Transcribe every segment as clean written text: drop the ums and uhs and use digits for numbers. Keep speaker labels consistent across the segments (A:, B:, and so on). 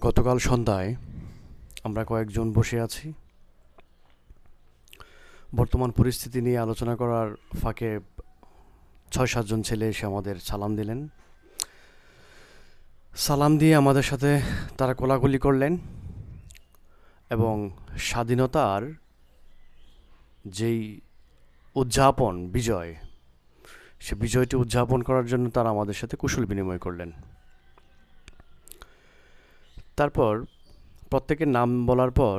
A: গতকাল সন্ধ্যায় আমরা কয়েকজন বসে আছি। বর্তমান পরিস্থিতি নিয়ে আলোচনা করার ফাঁকে ৬-৭ জন ছেলে এসে আমাদের সালাম দিলেন। সালাম দিয়ে আমাদের সাথে তারা কোলাকুলি করলেন এবং স্বাধীনতার যেই উদযাপন বিজয়, সে বিজয়টি উদযাপন করার জন্য তারা আমাদের সাথে কুশল বিনিময় করলেন। তারপর প্রত্যেকের নাম বলার পর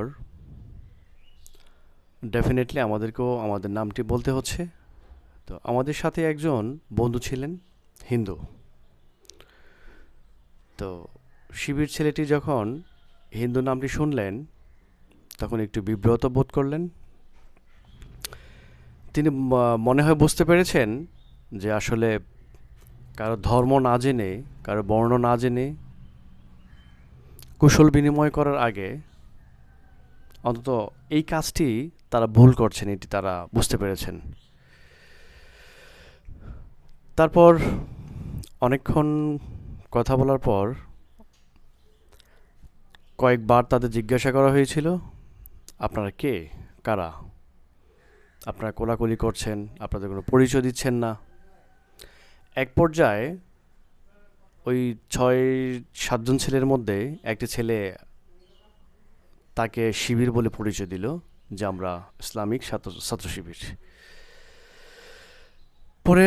A: ডেফিনেটলি আমাদেরকেও আমাদের নামটি বলতে হচ্ছে। তো আমাদের সাথে একজন বন্ধু ছিলেন হিন্দু। তো শিবির ছেলেটি যখন হিন্দু নামটি শুনলেন তখন একটু বিব্রত বোধ করলেন। তিনি মনে হয় বুঝতে পেরেছেন যে আসলে কারো ধর্ম না জেনে, কারো বর্ণ না জেনে কুশল বিনিময় করার আগে অন্তত এই কাজটি তারা ভুল করছেন, এটি তারা বুঝতে পেরেছেন। তারপর অনেকক্ষণ কথা বলার পর কয়েকবার তাদের জিজ্ঞাসা করা হয়েছিল, আপনারা কে, কারা, আপনারা কোলাকুলি করছেন, আপনাদের কোনো পরিচয় দিচ্ছেন না। এক পর্যায়ে ওই ৬-৭ জন ছেলের মধ্যে একটি ছেলে তাকে শিবির বলে পরিচয় দিল যে আমরা ইসলামিক ছাত্র শিবির। পরে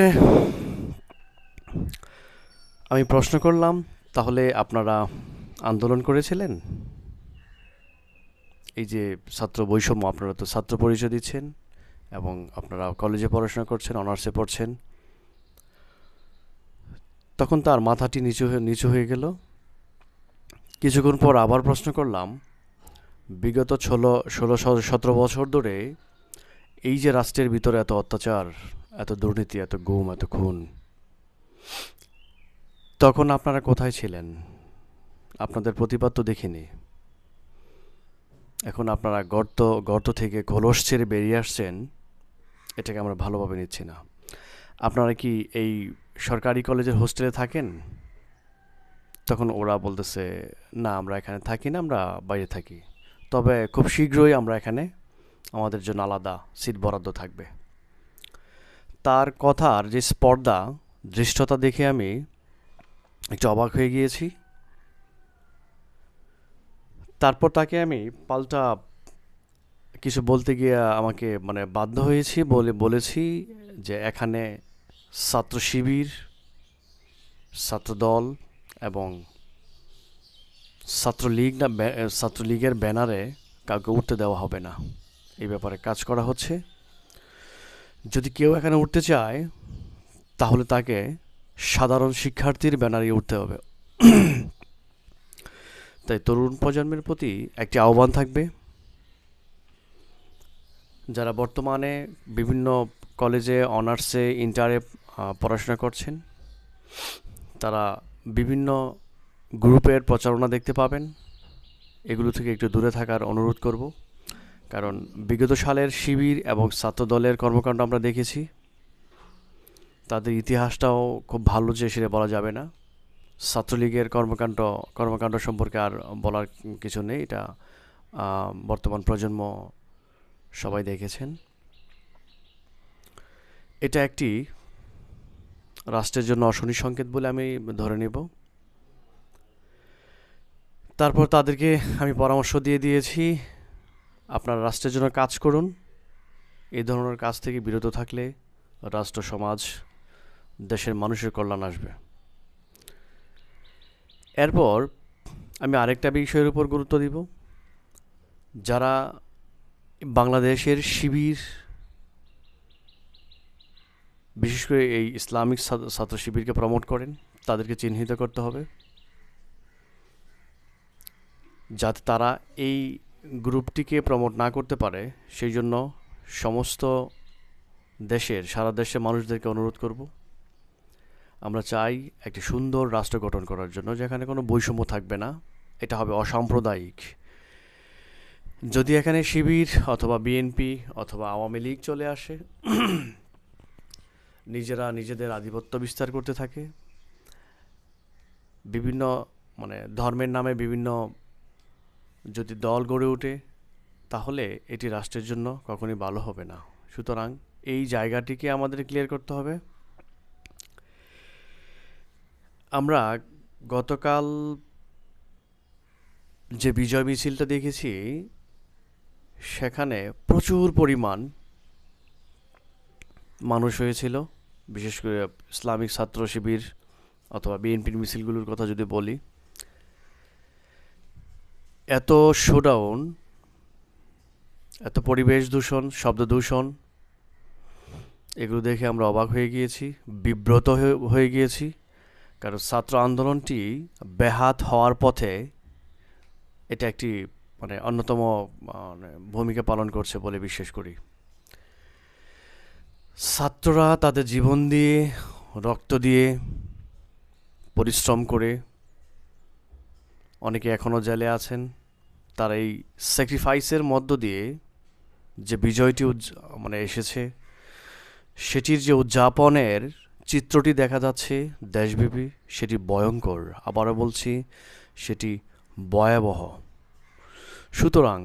A: আমি প্রশ্ন করলাম, তাহলে আপনারা আন্দোলন করেছিলেন? এই যে ছাত্র বৈষম্য, আপনারা তো ছাত্র পরিচয় দিচ্ছেন এবং আপনারা কলেজে পড়াশোনা করছেন, অনার্সে পড়ছেন। তখন তার মাথাটি নিচু হয়ে গেল। কিছুক্ষণ পর আবার প্রশ্ন করলাম, বিগত ১৬-১৭ বছর ধরে এই যে রাষ্ট্রের ভিতরে এত অত্যাচার, এত দুর্নীতি, এত গুম, এত খুন, তখন আপনারা কোথায় ছিলেন? আপনাদের প্রতিবাদ তো দেখিনি। এখন আপনারা গর্ত থেকে খোলস ছেড়ে বেরিয়ে আসছেন, এটাকে আমরা ভালোভাবে নিচ্ছি না। আপনারা কি এই সরকারি কলেজের হোস্টেলে থাকেন? তখন ওরা বলতেছে, না আমরা এখানে থাকি না, আমরা বাইরে থাকি, তবে খুব শীঘ্রই আমরা এখানে আমাদের জন্য আলাদা সিট বরাদ্দ থাকবে। তার কথার যে স্পর্ধা, ধৃষ্টতা দেখে আমি একটু অবাক হয়ে গিয়েছি। তারপর তাকে আমি পাল্টা কিছু বলতে গিয়ে আমাকে বাধ্য হয়েছি, বলেছি যে এখানে ছাত্র শিবির, ছাত্রদল এবং ছাত্রলীগের ব্যানারে কাউকে উঠতে দেওয়া হবে না। এই ব্যাপারে কাজ করা হচ্ছে। যদি কেউ এখানে উঠতে চায় তাহলে তাকে সাধারণ শিক্ষার্থীর ব্যানারে উঠতে হবে। তাই তরুণ প্রজন্মের প্রতি একটি আহ্বান থাকবে, যারা বর্তমানে বিভিন্ন কলেজে অনার্সে ইন্টারে পড়াশোনা করছেন, তারা বিভিন্ন গ্রুপের প্রচারণা দেখতে পাবেন। এগুলো থেকে একটু দূরে থাকার অনুরোধ করব, কারণ বিগত সালের শিবির এবং ছাত্রদলের কর্মকাণ্ড আমরা দেখেছি। তাদের ইতিহাসটাও খুব ভালো যে সেটা বলা যাবে না। ছাত্রলীগের কর্মকাণ্ড সম্পর্কে আর বলার কিছু নেই, এটা বর্তমান প্রজন্ম সবাই দেখেছেন। এটা একটি রাষ্ট্রের জন্য অশনি সংকেত বলে আমি ধরে নেব। তারপর তাদেরকে আমি পরামর্শ দিয়েছি, আপনারা রাষ্ট্রের জন্য কাজ করুন। এই ধরনের কাজ থেকে বিরত থাকলে রাষ্ট্র, সমাজ, দেশের মানুষের কল্যাণ আসবে। এরপর আমি আরেকটা বিষয়ের উপর গুরুত্ব দিব, যারা বাংলাদেশের শিবির, বিশেষ করে এই ইসলামিক ছাত্র শিবিরকে প্রমোট করেন, তাদেরকে চিহ্নিত করতে হবে, যাতে তারা এই গ্রুপটিকে প্রমোট না করতে পারে। সেই জন্য সমস্ত সারা দেশের মানুষদেরকে অনুরোধ করব, আমরা চাই একটি সুন্দর রাষ্ট্র গঠন করার জন্য, যেখানে কোনো বৈষম্য থাকবে না। এটা হবে অসাম্প্রদায়িক। যদি এখানে শিবির অথবা বিএনপি অথবা আওয়ামী লীগ চলে আসে, নিজেরা নিজেদের আধিপত্য বিস্তার করতে থাকে, বিভিন্ন মানে ধর্মের নামে বিভিন্ন যদি দল গড়ে ওঠে, তাহলে এটি রাষ্ট্রের জন্য কখনোই ভালো হবে না। সুতরাং এই জায়গাটিকে আমাদের ক্লিয়ার করতে হবে। আমরা গতকাল যে বিজয় মিছিলটা দেখেছি, সেখানে প্রচুর পরিমাণ মানুষ হয়েছিল। বিশেষ করে ইসলামিক ছাত্র শিবির অথবা বিএনপির মিছিলগুলোর কথা যদি বলি, এত শোডাউন, এত পরিবেশ দূষণ, শব্দ দূষণ, এগুলো দেখে আমরা অবাক হয়ে গিয়েছি, বিব্রত হয়ে গিয়েছি। কারণ ছাত্র আন্দোলনটি ব্যাহত হওয়ার পথে এটা একটি মানে অন্যতম ভূমিকা পালন করছে বলে বিশ্বাস করি। ছাত্ররা তাদের জীবন দিয়ে, রক্ত দিয়ে, পরিশ্রম করে, অনেকে এখনও জেলে আছেন, তারা এই স্যাক্রিফাইসের মধ্য দিয়ে যে বিজয়টি মানে এসেছে, সেটির যে উদযাপনের চিত্রটি দেখা যাচ্ছে দেশব্যাপী, সেটি ভয়ঙ্কর। আবারও বলছি, সেটি ভয়াবহ। সুতরাং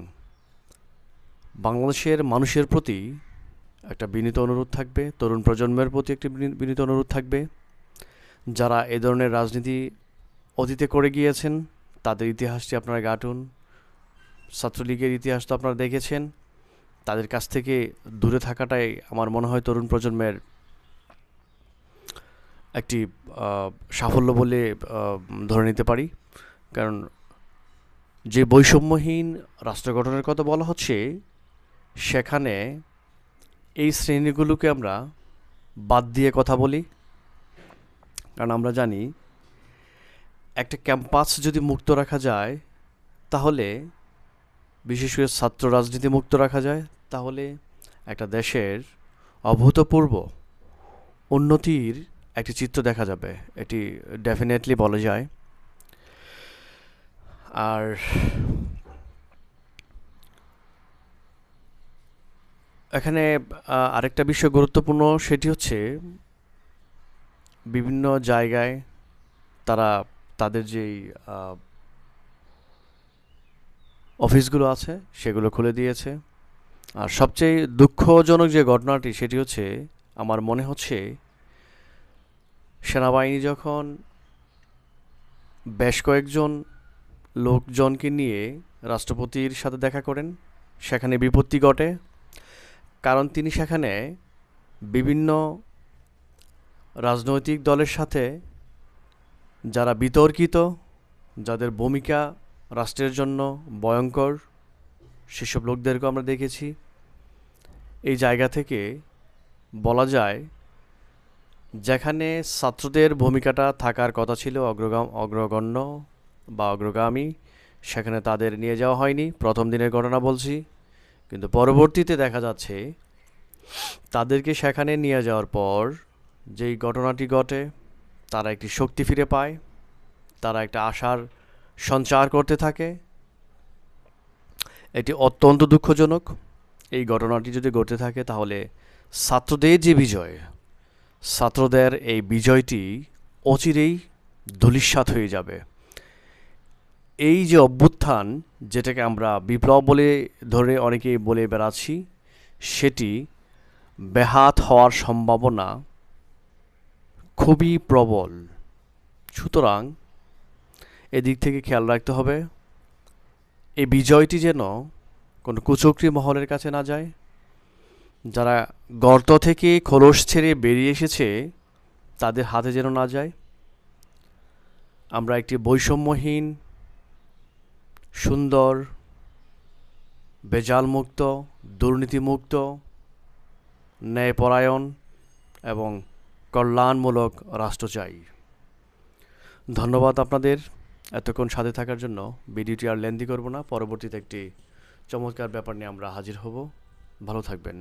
A: বাংলাদেশের মানুষের প্রতি একটা বিনীত অনুরোধ থাকবে, তরুণ প্রজন্মের প্রতি একটি বিনীত অনুরোধ থাকবে, যারা এ ধরনের রাজনীতি অতীতে করে গিয়েছেন তাদের ইতিহাসটি আপনারা ঘাটুন। ছাত্রলীগের ইতিহাস তো আপনারা দেখেছেন। তাদের কাছ থেকে দূরে থাকাটাই আমার মনে হয় তরুণ প্রজন্মের একটি সাফল্য বলে ধরে নিতে পারি। কারণ যে বৈষম্যহীন রাষ্ট্র গঠনের কথা বলা হচ্ছে, সেখানে এই শ্রেণীগুলোকে আমরা বাদ দিয়ে কথা বলি। কারণ আমরা জানি একটা ক্যাম্পাস যদি মুক্ত রাখা যায়, তাহলে বিশেষ করে ছাত্র রাজনীতি মুক্ত রাখা যায়, তাহলে একটা দেশের অভূতপূর্ব উন্নতির একটি চিত্র দেখা যাবে। এটি ডেফিনেটলি বলা যায়। আর এখানে আরেকটা বিষয় গুরুত্বপূর্ণ, সেটি হচ্ছে বিভিন্ন জায়গায় তারা তাদের যেই অফিসগুলো আছে সেগুলো খুলে দিয়েছে। আর সবচেয়ে দুঃখজনক যে ঘটনাটি, সেটি হচ্ছে আমার মনে হচ্ছে সেনাবাহিনী যখন বেশ কয়েকজন লোকজনকে নিয়ে রাষ্ট্রপতির সাথে দেখা করেন, সেখানে বিপত্তি ঘটে। কারণ তিনি সেখানে বিভিন্ন রাজনৈতিক দলের সাথে যারা বিতর্কিত, যাদের ভূমিকা রাষ্ট্রের জন্য ভয়ঙ্কর, সেসব লোকদেরকে আমরা দেখেছি। এই জায়গা থেকে বলা যায়, যেখানে ছাত্রদের ভূমিকাটা থাকার কথা ছিল অগ্রগণ্য বা অগ্রগামী, সেখানে তাদের নিয়ে যাওয়া হয়নি। প্রথম দিনের ঘটনা বলছি, কিন্তু পরবর্তীতে দেখা যাচ্ছে তাদেরকে সেখানে নিয়ে যাওয়ার পর যেই ঘটনাটি ঘটে, তারা একটি শক্তি ফিরে পায়, তারা একটা আশার সঞ্চার করতে থাকে। এটি অত্যন্ত দুঃখজনক। এই ঘটনাটি যদি ঘটতে থাকে, তাহলে ছাত্রদের যে বিজয়, ছাত্রদের এই বিজয়টি অচিরেই ধূলিসাৎ হয়ে যাবে। এই যে অভ্যুত্থান, যেটাকে আমরা বিপ্লব বলে ধরে অনেকেই বলে বেড়াচ্ছি, সেটি ব্যাহত হওয়ার সম্ভাবনা খুবই প্রবল। সুতরাং এদিক থেকে খেয়াল রাখতে হবে, এই বিজয়টি যেন কোনো কুচক্রী মহলের কাছে না যায়। যারা গর্ত থেকে খোলস ছেড়ে বেরিয়ে এসেছে, তাদের হাতে যেন না যায়। আমরা একটি বৈষম্যহীন, সুন্দর, বেজালমুক্ত, দুর্নীতিমুক্ত, ন্যায়পরায়ণ এবং কল্যাণমূলক রাষ্ট্র চাই। ধন্যবাদ আপনাদের এতক্ষণ সাথে থাকার জন্য। ভিডিওটি আর লেন্দি করব না, পরবর্তীতে একটি চমৎকার ব্যাপার নিয়ে আমরা হাজির হব। ভালো থাকবেন।